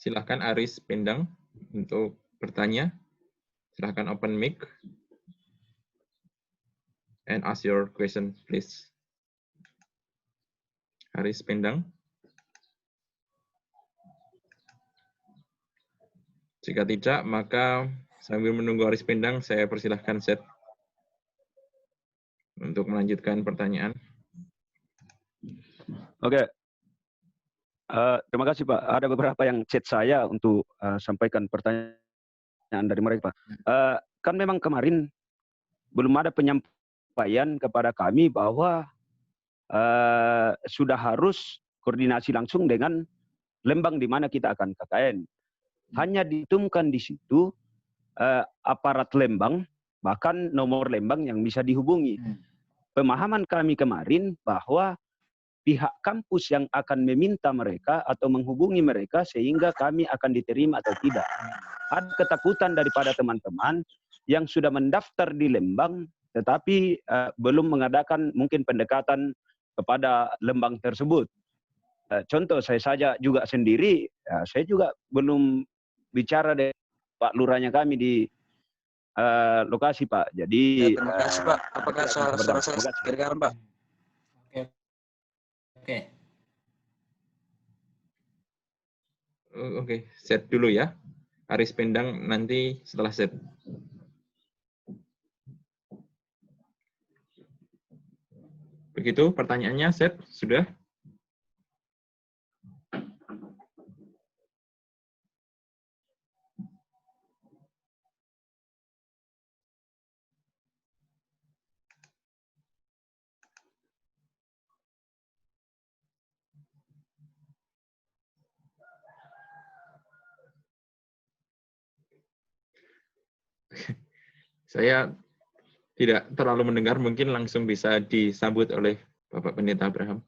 Silahkan Aris Pendang untuk bertanya. Silahkan open mic and ask your question, please. Aris Pendang. Jika tidak, maka sambil menunggu Aris Pendang, saya persilahkan Set untuk melanjutkan pertanyaan. Oke. Terima kasih Pak. Ada beberapa yang chat saya untuk sampaikan pertanyaan dari mereka Pak. Kan memang kemarin belum ada penyampaian kepada kami bahwa sudah harus koordinasi langsung dengan Lembang di mana kita akan KKN. Hanya ditumkan di situ aparat Lembang, bahkan nomor Lembang yang bisa dihubungi. Pemahaman kami kemarin bahwa pihak kampus yang akan meminta mereka atau menghubungi mereka sehingga kami akan diterima atau tidak. Ada ketakutan daripada teman-teman yang sudah mendaftar di Lembang tetapi belum mengadakan mungkin pendekatan kepada Lembang tersebut. Contoh saya saja juga sendiri, saya juga belum bicara dengan Pak Lurahnya kami di lokasi Pak. Jadi terima kasih Pak. Apakah suara saya kedengaran Pak? Oke, Set dulu ya. Aris Pendang nanti setelah Set. Begitu pertanyaannya, Set, sudah? Saya tidak terlalu mendengar, mungkin langsung bisa disambut oleh Bapak Pendeta Abraham.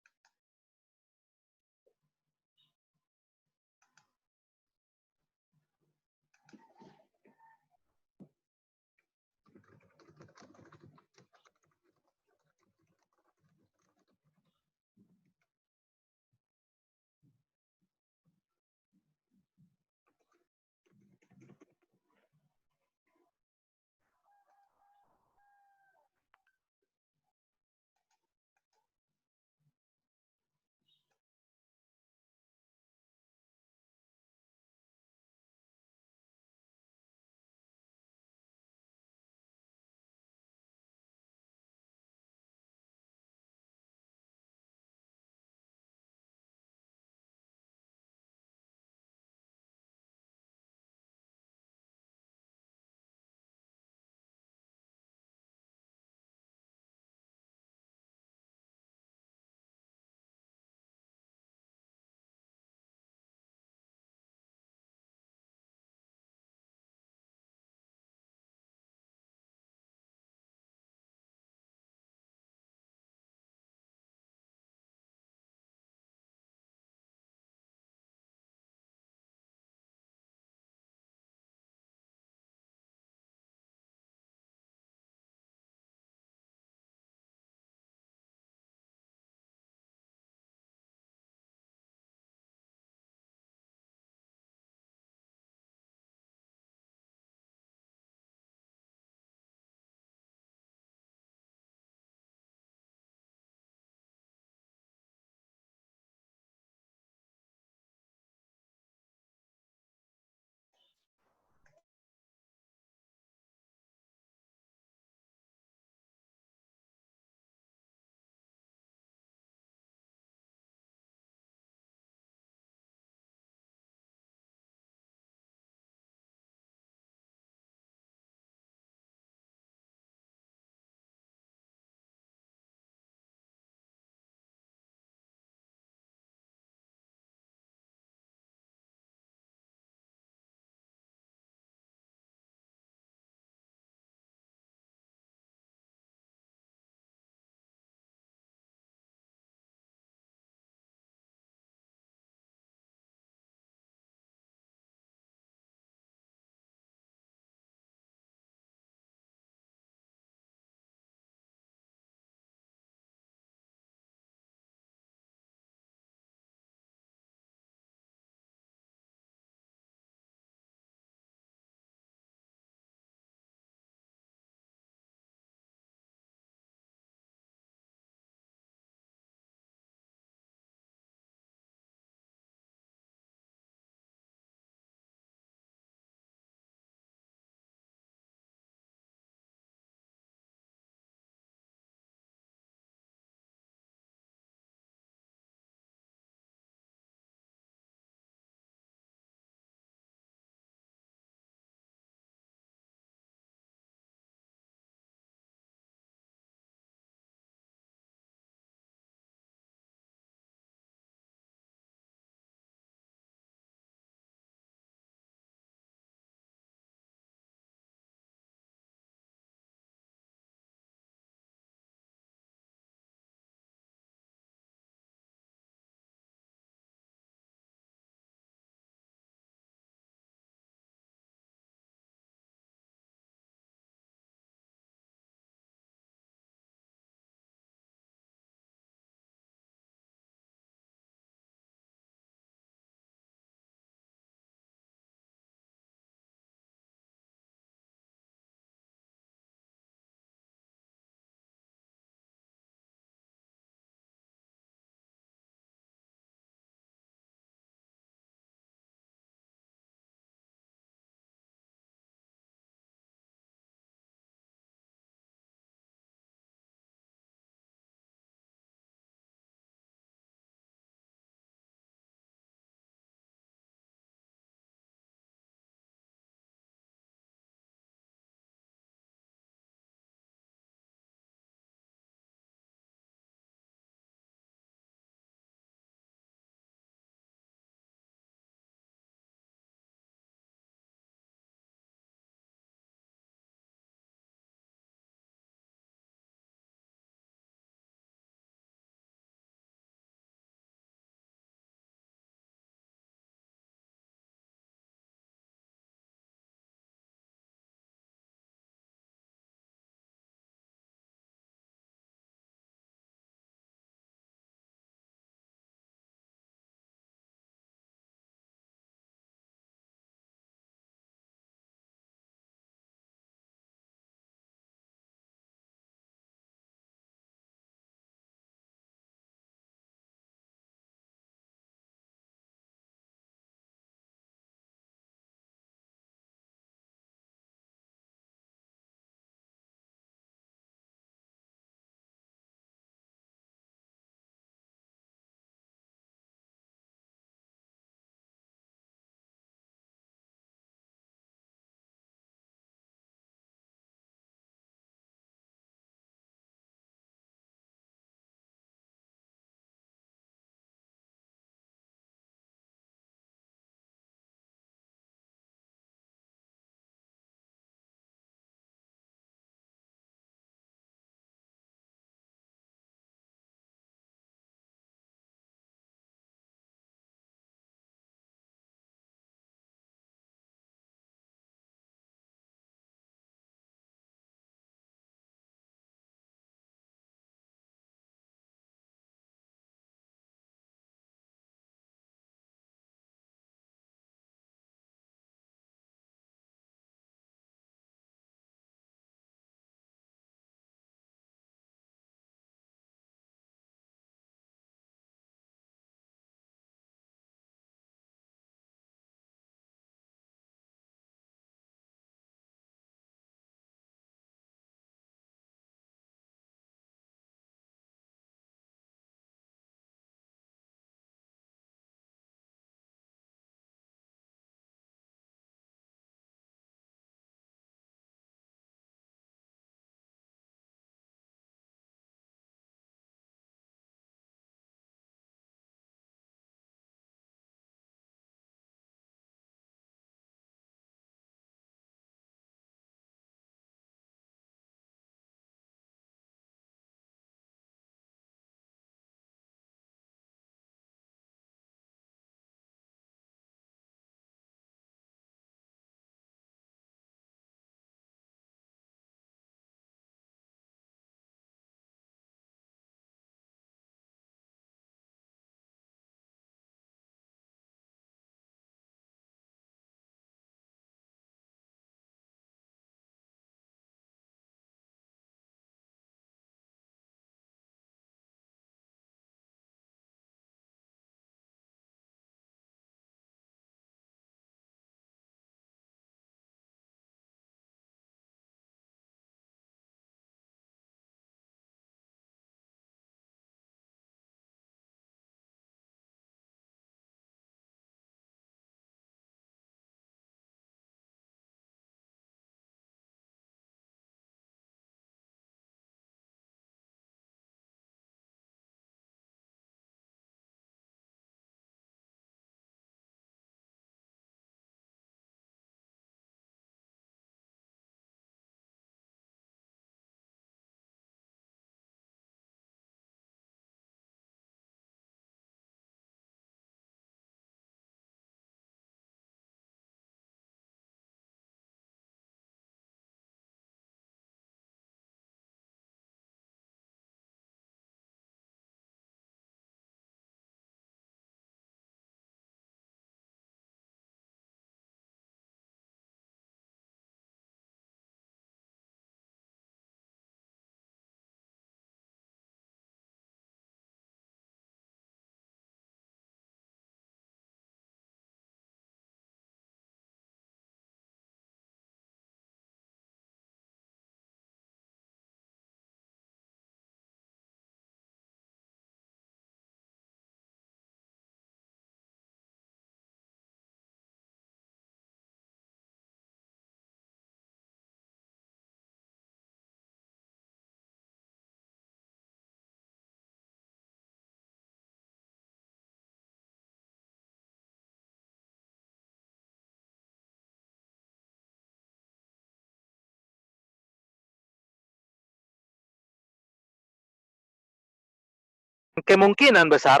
kemungkinan besar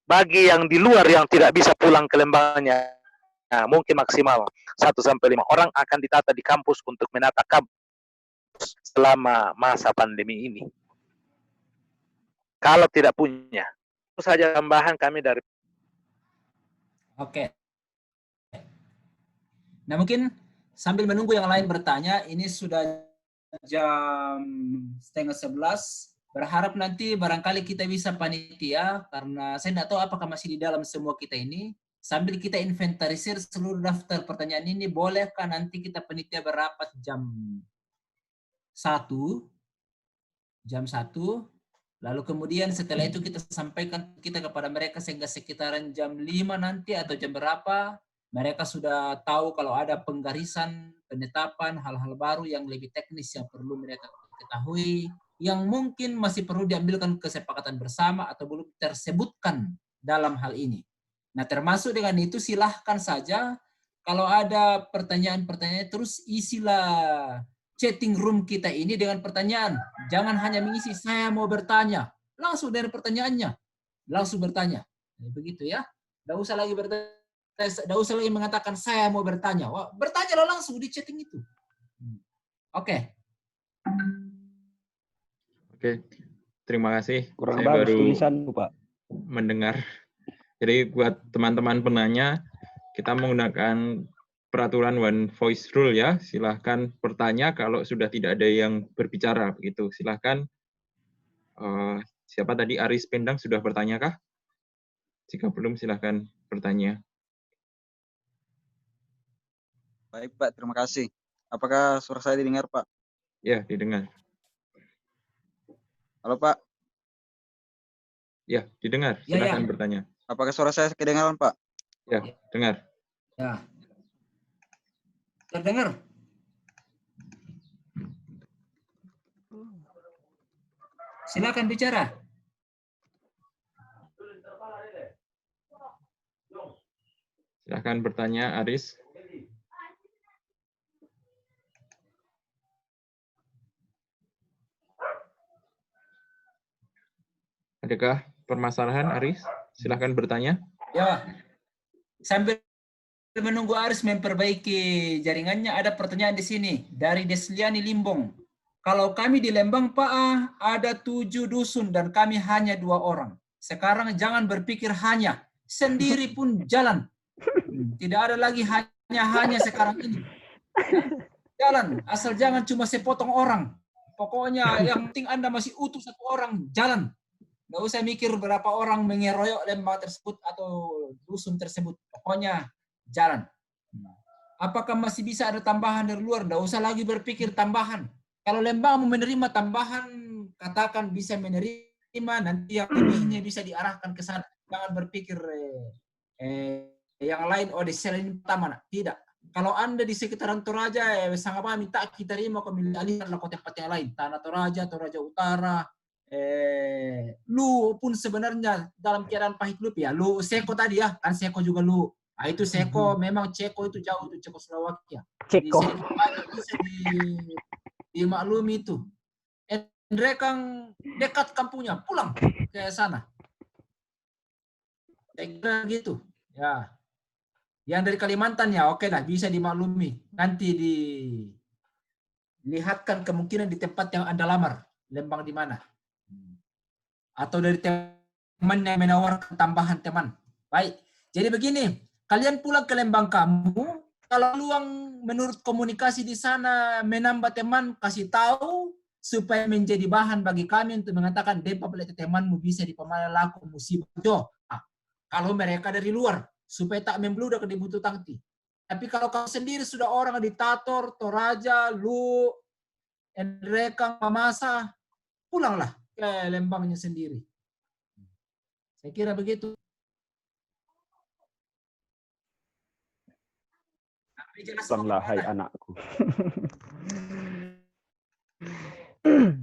bagi yang di luar yang tidak bisa pulang ke Lembangnya, nah, mungkin maksimal 1-5 orang akan ditata di kampus untuk menata kampus selama masa pandemi ini. Kalau tidak punya, itu saja tambahan kami dari. Oke. Nah, mungkin sambil menunggu yang lain bertanya, ini sudah jam 10:30. Berharap nanti barangkali kita bisa panitia, karena saya tidak tahu apakah masih di dalam semua kita ini. Sambil kita inventarisir seluruh daftar pertanyaan ini, bolehkah nanti kita panitia berapat jam 1? Lalu kemudian setelah itu kita sampaikan kita kepada mereka sehingga sekitaran jam 5 nanti atau jam berapa, mereka sudah tahu kalau ada penggarisan, penetapan, hal-hal baru yang lebih teknis yang perlu mereka ketahui, yang mungkin masih perlu diambilkan kesepakatan bersama atau belum tersebutkan dalam hal ini. Nah, termasuk dengan itu silahkan saja kalau ada pertanyaan-pertanyaan terus isilah chatting room kita ini dengan pertanyaan. Jangan hanya mengisi saya mau bertanya. Langsung dari pertanyaannya. Langsung bertanya. Nah, begitu ya. Tidak usah lagi bertanya. Tidak usah lagi mengatakan saya mau bertanya. Wah, bertanyalah langsung di chatting itu. Oke. Oke, terima kasih. Kurang Saya bagus baru tulisan, Pak. mendengar. Jadi buat teman-teman penanya, kita menggunakan peraturan one voice rule ya. Silahkan bertanya kalau sudah tidak ada yang berbicara. Begitu. Silahkan. Siapa tadi? Aris Pendang sudah bertanya kah? Jika belum, silahkan bertanya. Baik Pak, terima kasih. Apakah suara saya didengar Pak? Ya, didengar. Halo Pak, Ya, didengar. Ya, ya. Silahkan bertanya. apakah suara saya kedengaran Pak? Ya, dengar. Ya. Terdengar? Silakan bicara. Silahkan bertanya, Aris. Adakah permasalahan, Aris? Silahkan bertanya. Ya. Sambil menunggu Aris memperbaiki jaringannya, ada pertanyaan di sini dari Desliani Limbong. Kalau kami di Lembang, Pak, ada 7 dusun dan kami hanya 2 orang. Sekarang jangan berpikir hanya, sendiri pun jalan. Tidak ada lagi hanya sekarang ini. Jalan, asal jangan cuma sepotong orang. Pokoknya yang penting Anda masih utuh 1 orang, jalan. Nggak usah mikir berapa orang mengeroyok Lembang tersebut atau dusun tersebut. Pokoknya jalan. Apakah masih bisa ada tambahan dari luar? Nggak usah lagi berpikir tambahan. Kalau Lembang mau menerima tambahan, katakan bisa menerima, nanti yang lebihnya bisa diarahkan ke sana. Jangan berpikir yang lain, di sel ini pertama. Tidak. Kalau Anda di sekitaran Toraja, sangat apa minta kita terima, kau milih alihkan ke tempat yang lain. Tanah Toraja, Toraja Utara, Lu pun sebenarnya dalam keadaan pahit lu ya. Lu Seko tadi ya, kan Seko juga lu. Nah, itu Seko, memang Ceko itu jauh itu Cekoslowakia. Ceko. Bisa dimaklumi itu. Mereka dekat kampungnya, pulang ke sana. Saya kira gitu. Ya. Yang dari Kalimantan ya, oke lah, bisa dimaklumi. Nanti dilihatkan kemungkinan di tempat yang Anda lamar. Lembang di mana? Atau dari teman yang menawarkan tambahan teman. Baik. Jadi begini, kalian pulang ke Lembang kamu, kalau peluang menurut komunikasi di sana menambah teman, kasih tahu supaya menjadi bahan bagi kami untuk mengatakan depa pelete temanmu bisa dipemalaku musibah. Kalau mereka dari luar, supaya tak membludak dibutuh tangti. Tapi kalau kau sendiri sudah orang di Tator, Toraja, Lu, Endrekang, Mamasa, pulanglah ke Lembangnya sendiri. Saya kira begitu. Pulanglah, hai anakku.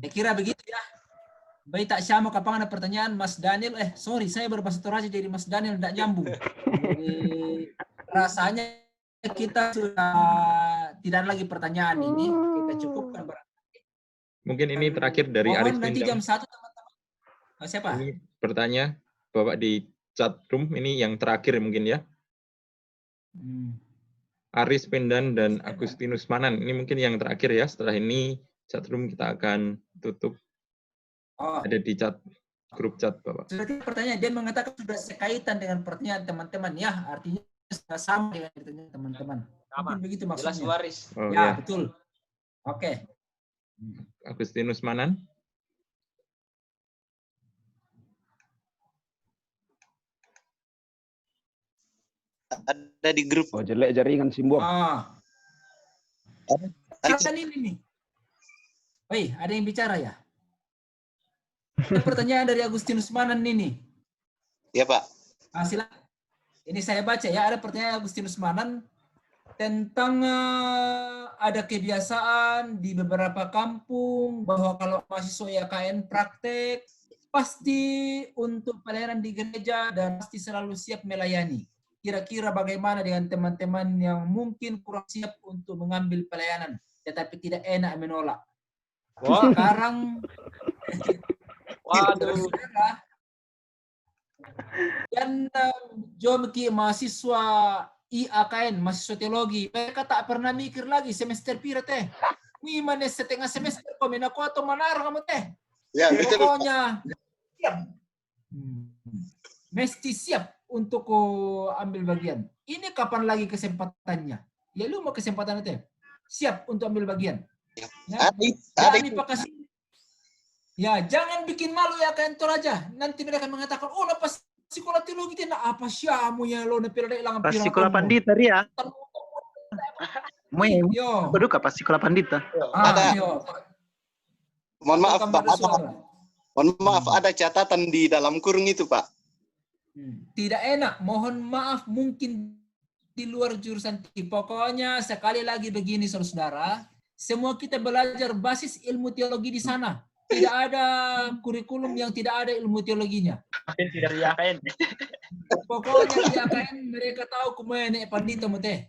Saya kira begitu ya. Baik, tak syamo kapan ada pertanyaan Mas Daniel. Sorry, saya berbahasa Toraja jadi Mas Daniel tidak nyambung. Jadi rasanya kita sudah tidak lagi pertanyaan ini. Kita cukupkan. Mungkin ini terakhir dari Aris Mohon nanti Pendang. jam 1 teman-teman. Siapa? Ini bertanya Bapak di chat room, ini yang terakhir mungkin ya. Aris Pendan dan Agustinus Manan. Ini mungkin yang terakhir ya. Setelah ini chat room kita akan tutup. Oh. Ada di chat grup chat Bapak. Berarti pertanyaan dia mengatakan sudah sekaitan dengan pertanyaan teman-teman ya, artinya sudah sama dengan pertanyaan teman-teman. Mungkin begitu maksudnya. Jelas waris. Oh, ya, ya. betul. Oke. Agustinus Manan. Ada di grup. Oh, jelek jaringan Simbong. Silakan ini nih. Woi, ada yang bicara ya? Ada pertanyaan dari Agustinus Manan ini. Ya, Pak. Silakan. Ini saya baca ya, ada pertanyaan Agustinus Manan tentang ada kebiasaan di beberapa kampung bahwa kalau mahasiswa YKN praktek pasti untuk pelayanan di gereja dan pasti selalu siap melayani. Kira-kira bagaimana dengan teman-teman yang mungkin kurang siap untuk mengambil pelayanan, tetapi tidak enak menolak? Wah. Sekarang, Waduh. dan jomki mahasiswa IAKN, mahasiswa teologi, mereka tak pernah mikir lagi semester pira teh. Gimana setengah semester kau menako atau manarang kamu teh? Ya, betul. Pokoknya siap. Mesti siap untuk ambil bagian. Ini kapan lagi kesempatannya? Ya lu mau kesempatan itu? Siap untuk ambil bagian. Ya, ya jangan bikin malu ya kantor aja. Nanti mereka mengatakan, oh lepas sekolah teologi tidak apa siamu ya lo nepir ilang pas sekolah pandita ya. Yo, kudu pas sekolah pandita. Ada. Mohon maaf Pak. Mohon maaf, ada catatan di dalam kurung itu Pak. Tidak enak, mohon maaf mungkin di luar jurusan. Pokoknya sekali lagi begini saudara, semua kita belajar basis ilmu teologi di sana. Tidak ada kurikulum yang tidak ada ilmu teologinya. Tidak yakin. Pokoknya di AKN mereka tahu kumene pandita mute.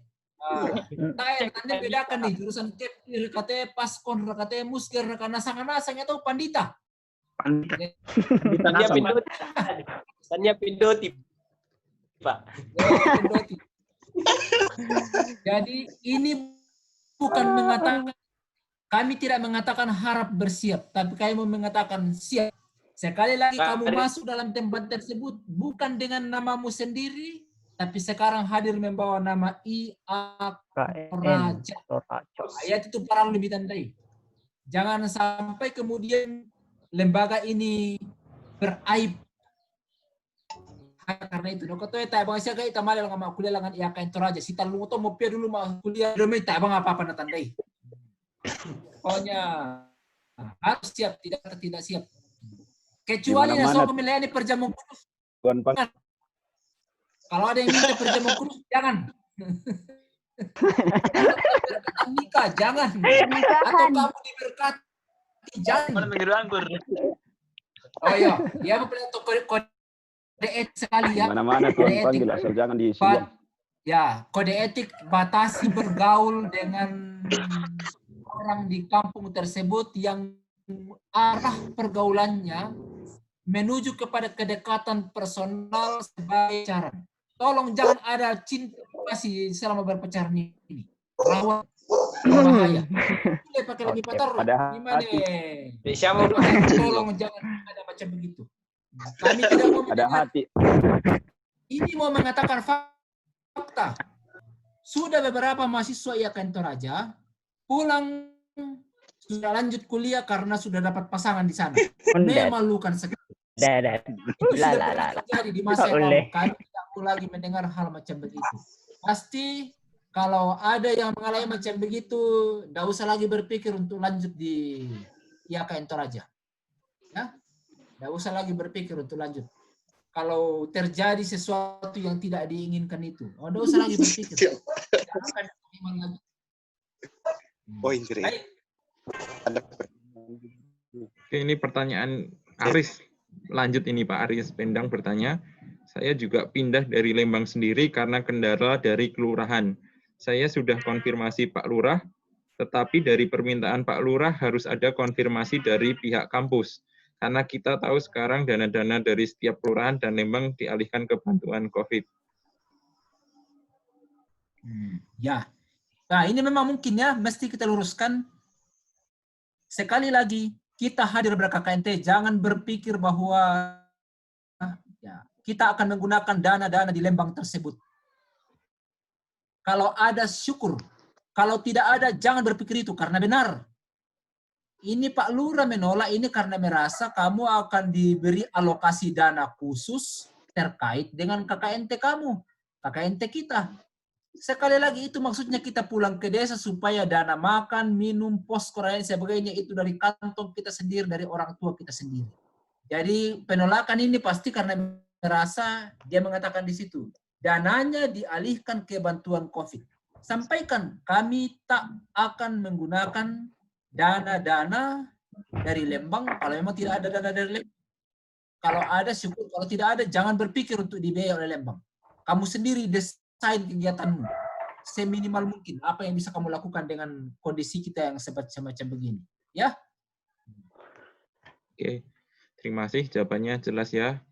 Tanda bedakan nih jurusan kepir kate paskon kate muskir karena nasang atau pandita. Tanya pindoti, Pak. Jadi ini bukan mengatakan, kami tidak mengatakan harap bersiap, tapi kami mengatakan siap. Sekali lagi kamu masuk dalam tempat tersebut bukan dengan namamu sendiri, tapi sekarang hadir membawa nama IAKN. Ayat itu parang lebih tandai. Jangan sampai kemudian lembaga ini beraib. Karena itu, no kotoy tayo bang siya kay tamalal nga mga kuliah langan IAKN Toraja. Si talung to mo pia dulu mga kuliah may tayo bang apa na tanday. Pokoknya harus siap, tidak siap. Kecuali na so pemilihan ni Perjamuan Kudus. Kalau ada yang minta Perjamuan Kudus, jangan. Nikah, jangan. Atau kamu diberkati, jangan. Oh iya, ya pala to kode etik sekali ya. Mana-mana Tuhan panggil asal jangan diisikan. Ya, kode etik batasi bergaul dengan orang di kampung tersebut yang arah pergaulannya menuju kepada kedekatan personal sebagai pacaran. Tolong jangan ada cinta kasih selama berpacaran ini. Rawan bahaya. Boleh pakai lebih patar. Gimana? Tolong jangan ada macam begitu. Kami tidak mau ada hati. Ini mau mengatakan fakta. Sudah beberapa mahasiswa IAKN Toraja pulang sudah lanjut kuliah karena sudah dapat pasangan di sana. Memalukan sekali. Itu sudah pernah terjadi di masa yang lalu. Kami tidak perlu lagi mendengar hal macam begitu. Pasti kalau ada yang mengalami macam begitu, tidak usah lagi berpikir untuk lanjut di IAKN Toraja. Ya? Tidak usah lagi berpikir untuk lanjut. Kalau terjadi sesuatu yang tidak diinginkan itu, tidak usah lagi berpikir. Jangan lagi. Oh, Oke, ini pertanyaan Aris. Lanjut ini Pak Aris Pendang bertanya, saya juga pindah dari Lembang sendiri karena kendala dari kelurahan. Saya sudah konfirmasi Pak Lurah, tetapi dari permintaan Pak Lurah harus ada konfirmasi dari pihak kampus. Karena kita tahu sekarang dana-dana dari setiap kelurahan dan Lembang dialihkan ke bantuan COVID. Ya, nah ini memang mungkin ya, mesti kita luruskan. Sekali lagi, kita hadir ber-KKNT, jangan berpikir bahwa ya, kita akan menggunakan dana-dana di Lembang tersebut. Kalau ada syukur, kalau tidak ada jangan berpikir itu, karena benar. Ini Pak Lurah menolak ini karena merasa kamu akan diberi alokasi dana khusus terkait dengan KKNT kamu, KKNT kita. Sekali lagi itu maksudnya kita pulang ke desa supaya dana makan, minum, posko dan sebagainya itu dari kantong kita sendiri, dari orang tua kita sendiri. Jadi penolakan ini pasti karena merasa dia mengatakan di situ dananya dialihkan ke bantuan COVID. Sampaikan kami tak akan menggunakan dana-dana dari Lembang kalau memang tidak ada dana dari Lembang. Kalau ada syukur, kalau tidak ada jangan berpikir untuk dibiayai oleh Lembang. Kamu sendiri desain kegiatanmu seminimal mungkin apa yang bisa kamu lakukan dengan kondisi kita yang semacam begini, ya. Oke, terima kasih jawabannya jelas ya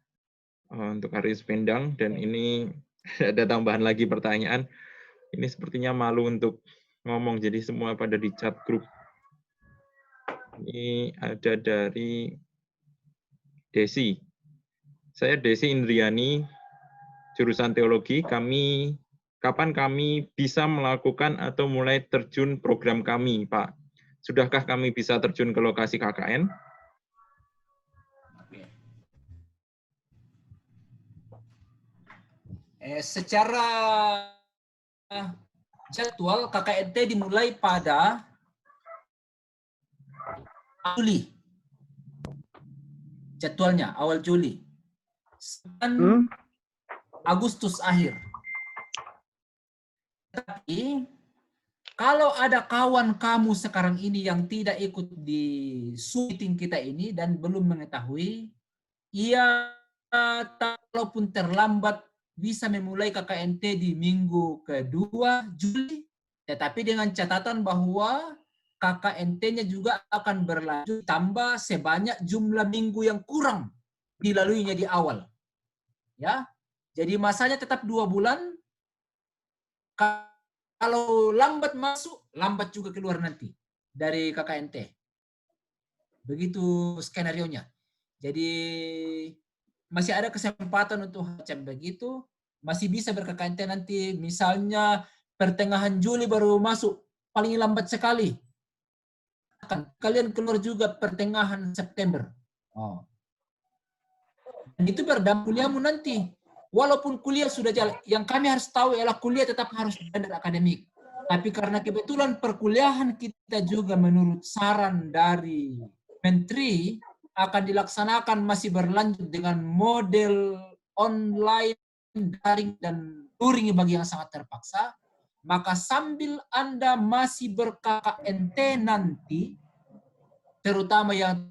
untuk Aris Pendang, dan ini ada tambahan lagi pertanyaan. Ini sepertinya malu untuk ngomong, jadi semua pada di chat grup. Ini ada dari Desi. Saya Desi Indriani, jurusan teologi. Kapan kami bisa melakukan atau mulai terjun program kami, Pak? Sudahkah kami bisa terjun ke lokasi KKN? Secara jadwal KKNT dimulai pada Juli. Jadwalnya awal Juli. Dan Agustus akhir. Tapi kalau ada kawan kamu sekarang ini yang tidak ikut di meeting kita ini dan belum mengetahui, ia walaupun terlambat bisa memulai KKNT di minggu kedua Juli, tetapi dengan catatan bahwa KKNT-nya juga akan berlanjut tambah sebanyak jumlah minggu yang kurang dilaluinya di awal. Ya, jadi masanya tetap 2 bulan. Kalau lambat masuk, lambat juga keluar nanti dari KKNT. Begitu skenario-nya. Jadi masih ada kesempatan untuk macam begitu. Masih bisa ber-KKNT nanti. Misalnya pertengahan Juli baru masuk. Paling lambat sekali. Kalian keluar juga pertengahan September. Oh. Dan itu berdampak kuliahmu nanti. Walaupun kuliah sudah jalan, yang kami harus tahu ialah kuliah tetap harus standar akademik. Tapi karena kebetulan perkuliahan kita juga menurut saran dari Menteri akan dilaksanakan masih berlanjut dengan model online, daring, dan luring bagi yang sangat terpaksa, maka sambil Anda masih ber-KKNT nanti, terutama yang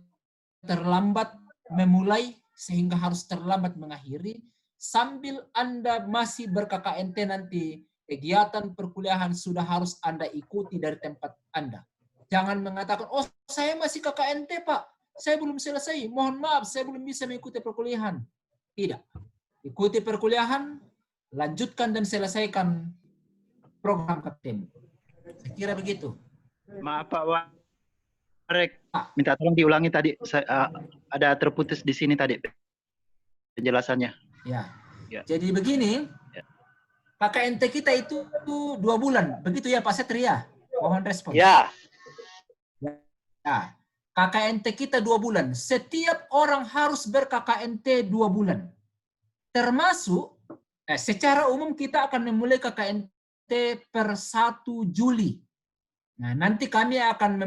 terlambat memulai sehingga harus terlambat mengakhiri, sambil Anda masih ber-KKNT nanti, kegiatan perkuliahan sudah harus Anda ikuti dari tempat Anda. Jangan mengatakan, oh saya masih KKNT Pak, saya belum selesai, mohon maaf saya belum bisa mengikuti perkuliahan. Tidak. Ikuti perkuliahan, lanjutkan dan selesaikan program KKN. Saya kira begitu. Maaf Pak Warek, minta tolong diulangi tadi, ada terputus di sini tadi penjelasannya. Ya. Jadi begini, KKNT kita itu 2 bulan, begitu ya Pak Setria? Mohon respon. Ya. Nah, KKNT kita 2 bulan. Setiap orang harus ber-KKNT 2 bulan. Termasuk, secara umum kita akan memulai KKNT per 1 Juli. Nah, nanti kami akan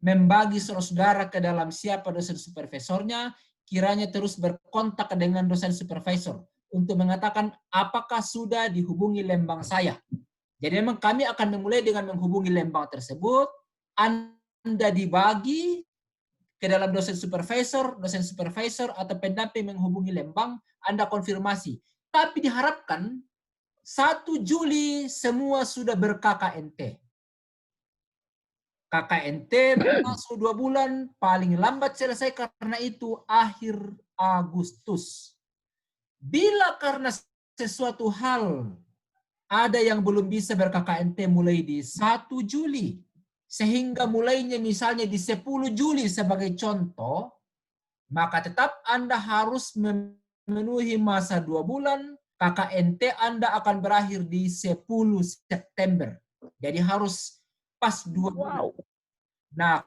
membagi saudara-saudara ke dalam siapa dosen supervisornya, kiranya terus berkontak dengan dosen supervisor untuk mengatakan apakah sudah dihubungi Lembang saya. Jadi memang kami akan memulai dengan menghubungi Lembang tersebut, Anda dibagi ke dalam dosen supervisor atau pendamping menghubungi Lembang, Anda konfirmasi. Tapi diharapkan 1 Juli semua sudah ber-KKNT. KKNT masuk 2 bulan, paling lambat selesai karena itu akhir Agustus. Bila karena sesuatu hal ada yang belum bisa ber-KKNT mulai di 1 Juli, sehingga mulainya misalnya di 10 Juli sebagai contoh, maka tetap Anda harus memenuhi masa 2 bulan, KKNT Anda akan berakhir di 10 September. Jadi harus pas 2 bulan. Nah,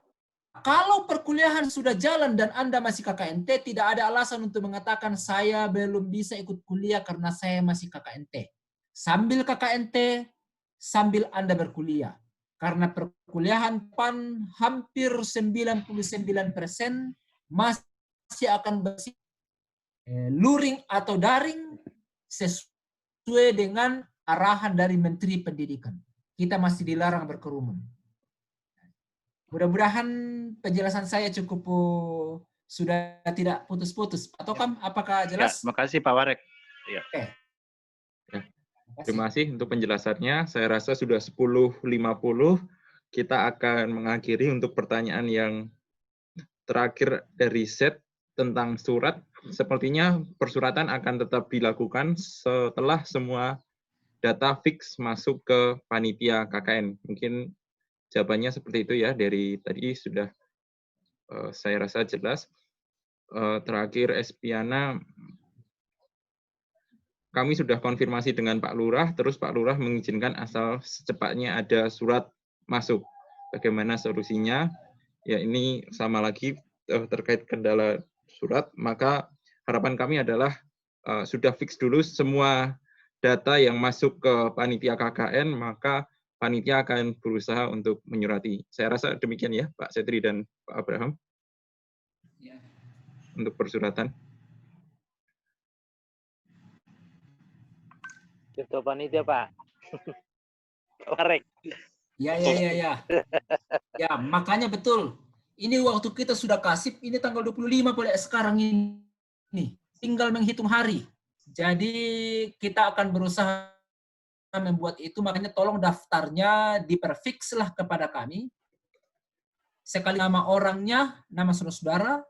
kalau perkuliahan sudah jalan dan Anda masih KKNT, tidak ada alasan untuk mengatakan saya belum bisa ikut kuliah karena saya masih KKNT. Sambil KKNT, sambil Anda berkuliah. Karena perkuliahan PAN hampir 99% masih akan bersifat luring atau daring sesuai dengan arahan dari Menteri Pendidikan. Kita masih dilarang berkerumun. Mudah-mudahan penjelasan saya cukup sudah tidak putus-putus. Atau apakah jelas? Ya, makasih Pak Warek. Ya. Oke. Ya. Terima kasih untuk penjelasannya. Saya rasa sudah 10.50. Kita akan mengakhiri untuk pertanyaan yang terakhir dari set tentang surat. Sepertinya persuratan akan tetap dilakukan setelah semua data fix masuk ke panitia KKN. Mungkin jawabannya seperti itu ya, dari tadi sudah saya rasa jelas. Terakhir Espiana, kami sudah konfirmasi dengan Pak Lurah, terus Pak Lurah mengizinkan asal secepatnya ada surat masuk. Bagaimana solusinya? Ya ini sama lagi terkait kendala surat, maka harapan kami adalah sudah fix dulu semua data yang masuk ke panitia KKN, maka panitia akan berusaha untuk menyurati. Saya rasa demikian ya, Pak Setri dan Pak Abraham, Ya. untuk persuratan. Ketua panitia, Pak. Korek. Ya. Ya, makanya betul. Ini waktu kita sudah kasih, ini tanggal 25 pada sekarang ini. Tinggal menghitung hari. Jadi kita akan berusaha membuat itu, makanya tolong daftarnya diperfix lah kepada kami. Sekali nama orangnya, nama saudara-saudara,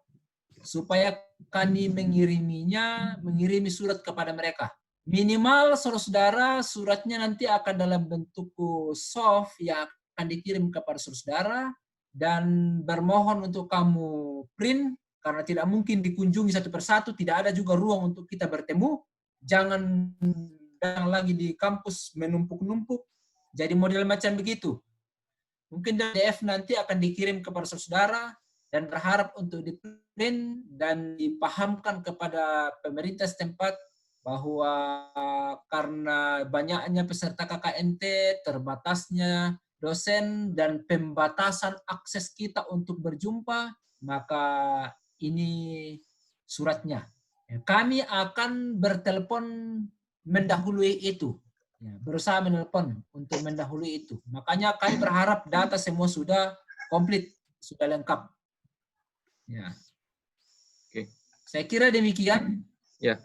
supaya kami mengirimi surat kepada mereka. Minimal saudara-saudara suratnya nanti akan dalam bentuk soft yang akan dikirim kepada saudara, dan bermohon untuk kamu print, karena tidak mungkin dikunjungi satu persatu, tidak ada juga ruang untuk kita bertemu. Jangan lagi di kampus menumpuk-numpuk, jadi model macam begitu. Mungkin PDF nanti akan dikirim kepada saudara dan berharap untuk di-print dan dipahamkan kepada pemerintah setempat bahwa karena banyaknya peserta KKNT, terbatasnya dosen, dan pembatasan akses kita untuk berjumpa, maka ini suratnya. Kami akan bertelepon mendahului itu. Ya, berusaha menelpon untuk mendahului itu. Makanya kami berharap data semua sudah komplit, sudah lengkap. Ya. Oke. Saya kira demikian. Ya,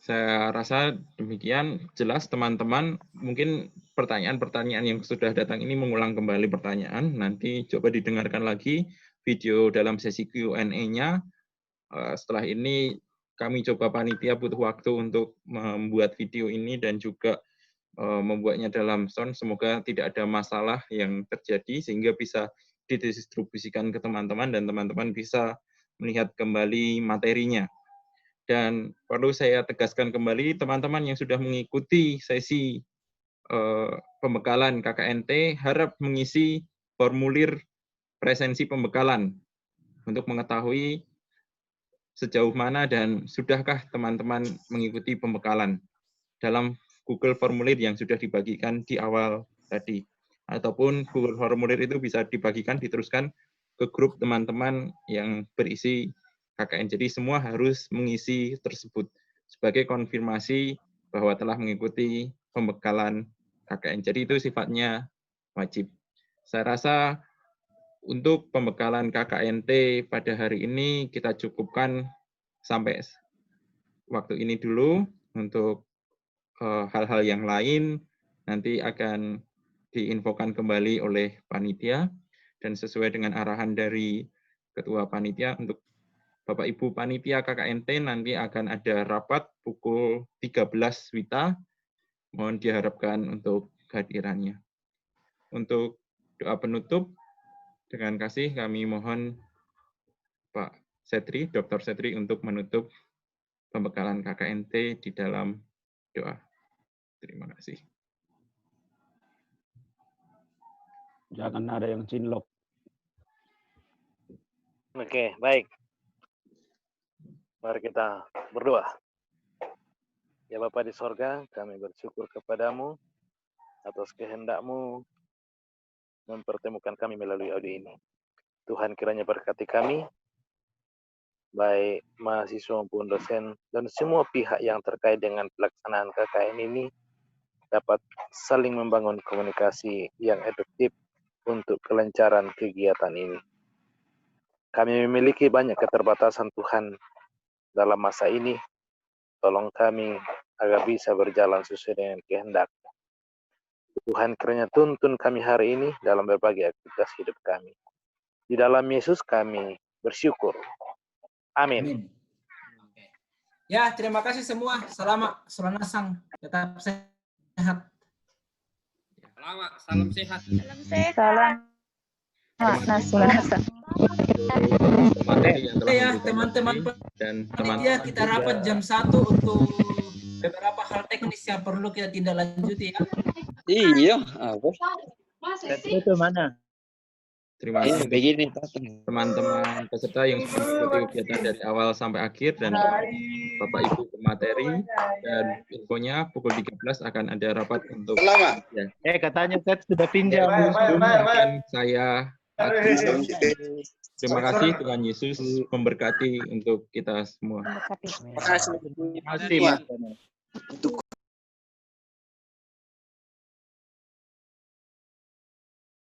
saya rasa demikian. Jelas teman-teman, mungkin pertanyaan-pertanyaan yang sudah datang ini mengulang kembali pertanyaan. Nanti coba didengarkan lagi video dalam sesi Q&A-nya. Setelah ini kami coba panitia butuh waktu untuk membuat video ini dan juga membuatnya dalam sound. Semoga tidak ada masalah yang terjadi sehingga bisa didistribusikan ke teman-teman dan teman-teman bisa melihat kembali materinya. Dan perlu saya tegaskan kembali, teman-teman yang sudah mengikuti sesi pembekalan KKNT harap mengisi formulir presensi pembekalan untuk mengetahui sejauh mana dan sudahkah teman-teman mengikuti pembekalan dalam Google Formulir yang sudah dibagikan di awal tadi. Ataupun Google Formulir itu bisa dibagikan, diteruskan ke grup teman-teman yang berisi KKN. Jadi semua harus mengisi tersebut sebagai konfirmasi bahwa telah mengikuti pembekalan KKN. Jadi itu sifatnya wajib. Saya rasa untuk pembekalan KKNT pada hari ini kita cukupkan sampai waktu ini dulu. Untuk hal-hal yang lain nanti akan diinfokan kembali oleh panitia. dan sesuai dengan arahan dari Ketua Panitia untuk Bapak Ibu Panitia KKNT nanti akan ada rapat pukul 13 WITA. Mohon diharapkan untuk kehadirannya. Untuk doa penutup, dengan kasih kami mohon Pak Setri, Dr. Setri untuk menutup pembekalan KKNT di dalam doa. Terima kasih. Jangan ada yang cinlok. Oke, baik. Mari kita berdoa. Ya Bapa di sorga, kami bersyukur kepadamu atas kehendak-Mu mempertemukan kami melalui audio ini. Tuhan kiranya berkati kami, baik mahasiswa maupun dosen, dan semua pihak yang terkait dengan pelaksanaan KKN ini dapat saling membangun komunikasi yang efektif untuk kelancaran kegiatan ini. Kami memiliki banyak keterbatasan Tuhan dalam masa ini. Tolong kami agar bisa berjalan sesuai dengan kehendak. Tuhan kiranya tuntun kami hari ini dalam berbagai aktivitas hidup kami. Di dalam Yesus kami bersyukur. Amin. Ya, terima kasih semua. Selamat Suranasang. Tetap sehat. Selamat, salam sehat. Salam sehat. Suranasang. Ya, teman-teman dan panitia kita rapat jam 1 untuk beberapa hal teknis yang perlu kita tindak lanjuti ya. Iya, apa? Itu mana? Terima kasih begini teman-teman peserta yang sudah mengikuti kegiatan dari awal sampai akhir dan Bapak Ibu pemateri, dan infonya pukul 13 akan ada rapat untuk Ya. Katanya saya sudah pinjam. Dan saya terima kasih, Tuhan Yesus memberkati untuk kita semua. Terima kasih. Terima kasih, Mas.